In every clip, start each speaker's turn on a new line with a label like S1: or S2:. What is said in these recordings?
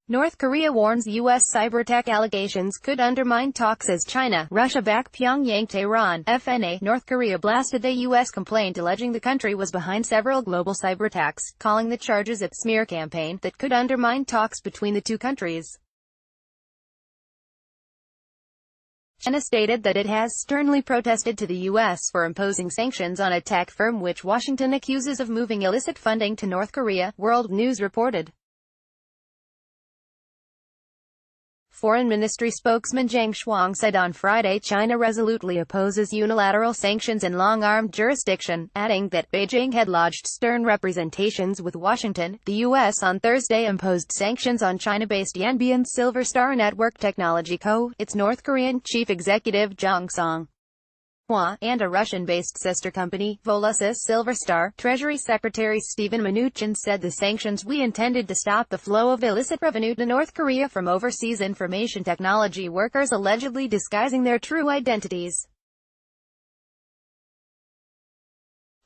S1: North Korea warns U.S. cyberattack allegations could undermine talks as China, Russia back PyongyangTEHRAN, FNA. North Korea blasted the U.S. complaint alleging the country was behind several global cyberattacks, calling the charges a smear campaign that could undermine talks between the two countries. China stated that it has sternly protested to the U.S. for imposing sanctions on a tech firm which Washington accuses of moving illicit funding to North Korea, World News reported. Foreign Ministry spokesman Zhang Shuang said on Friday China resolutely opposes unilateral sanctions and long-armed jurisdiction, adding that Beijing had lodged stern representations with Washington. The U.S. on Thursday imposed sanctions on China-based Yanbian Silver Star Network Technology Co., its North Korean chief executive Jong Song-hwa, and a Russian-based sister company, Volusis Silver Star. Treasury Secretary Steven Mnuchin said the sanctions we intended to stop the flow of illicit revenue to North Korea from overseas information technology workers allegedly disguising their true identities.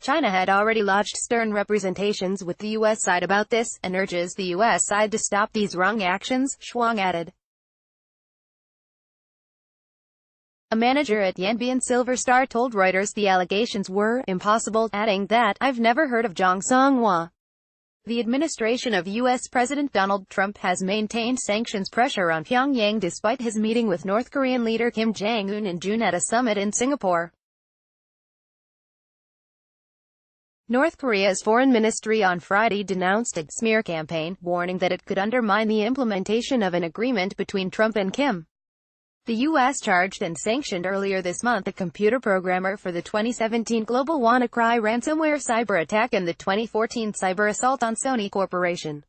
S1: China had already lodged stern representations with the U.S. side about this, and urges the U.S. side to stop these wrong actions, Shuang added. A manager at Yanbian Silver Star told Reuters the allegations were impossible, adding that, "I've never heard of Jong Song-hwa." The administration of U.S. President Donald Trump has maintained sanctions pressure on Pyongyang despite his meeting with North Korean leader Kim Jong-un in June at a summit in Singapore. North Korea's foreign ministry on Friday denounced a smear campaign, warning that it could undermine the implementation of an agreement between Trump and Kim. The U.S. charged and sanctioned earlier this month a computer programmer for the 2017 global WannaCry ransomware cyber attack and the 2014 cyber assault on Sony Corporation.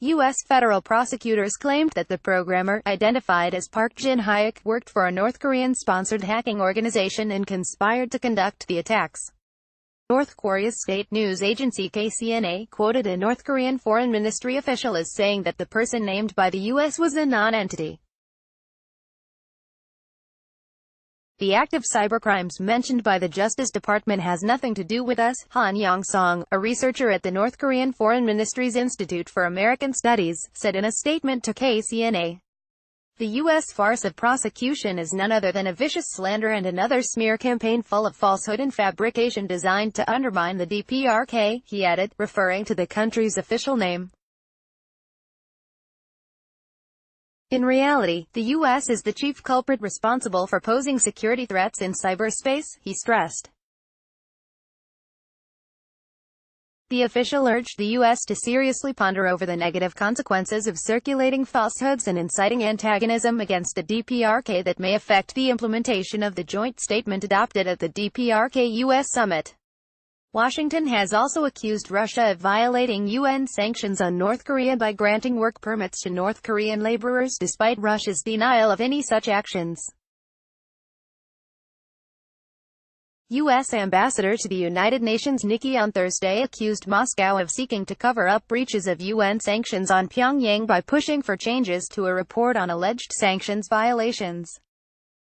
S1: U.S. federal prosecutors claimed that the programmer, identified as Park Jin-hyuk, worked for a North Korean-sponsored hacking organization and conspired to conduct the attacks. North Korea's state news agency KCNA quoted a North Korean foreign ministry official as saying that the person named by the U.S. was a non-entity. The act of cybercrimes mentioned by the Justice Department has nothing to do with us, Han Yong-song, a researcher at the North Korean Foreign Ministry's Institute for American Studies, said in a statement to KCNA. The U.S. farce of prosecution is none other than a vicious slander and another smear campaign full of falsehood and fabrication designed to undermine the DPRK, he added, referring to the country's official name. In reality, the U.S. is the chief culprit responsible for posing security threats in cyberspace, he stressed. The official urged the U.S. to seriously ponder over the negative consequences of circulating falsehoods and inciting antagonism against the DPRK that may affect the implementation of the joint statement adopted at the DPRK-U.S. summit. Washington has also accused Russia of violating UN sanctions on North Korea by granting work permits to North Korean laborers despite Russia's denial of any such actions. U.S. Ambassador to the United Nations Nikki on Thursday accused Moscow of seeking to cover up breaches of UN sanctions on Pyongyang by pushing for changes to a report on alleged sanctions violations.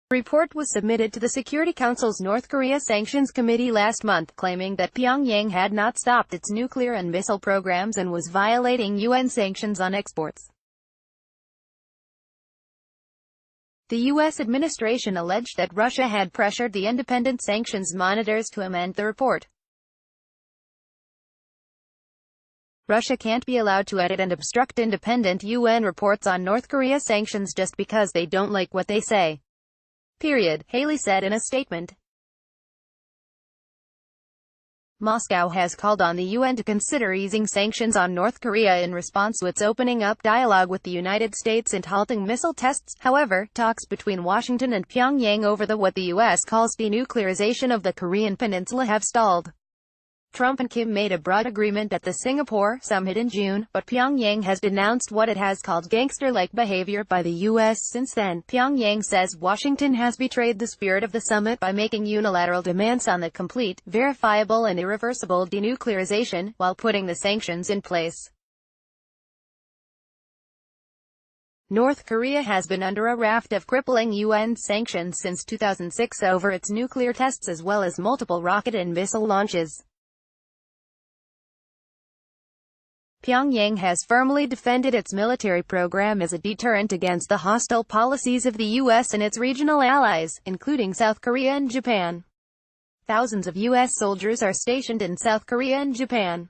S1: The report was submitted to the Security Council's North Korea Sanctions Committee last month, claiming that Pyongyang had not stopped its nuclear and missile programs and was violating UN sanctions on exports. The U.S. administration alleged that Russia had pressured the independent sanctions monitors to amend the report. Russia can't be allowed to edit and obstruct independent UN reports on North Korea sanctions just because they don't like what they say. Period, Haley said in a statement. Moscow has called on the UN to consider easing sanctions on North Korea in response to its opening up dialogue with the United States and halting missile tests. However, talks between Washington and Pyongyang over what the U.S. calls denuclearization of the Korean peninsula have stalled. Trump and Kim made a broad agreement at the Singapore summit in June, but Pyongyang has denounced what it has called gangster-like behavior by the U.S. since then. Pyongyang says Washington has betrayed the spirit of the summit by making unilateral demands on the complete, verifiable and irreversible denuclearization, while putting the sanctions in place. North Korea has been under a raft of crippling UN sanctions since 2006 over its nuclear tests as well as multiple rocket and missile launches. Pyongyang has firmly defended its military program as a deterrent against the hostile policies of the U.S. and its regional allies, including South Korea and Japan. Thousands of U.S. soldiers are stationed in South Korea and Japan.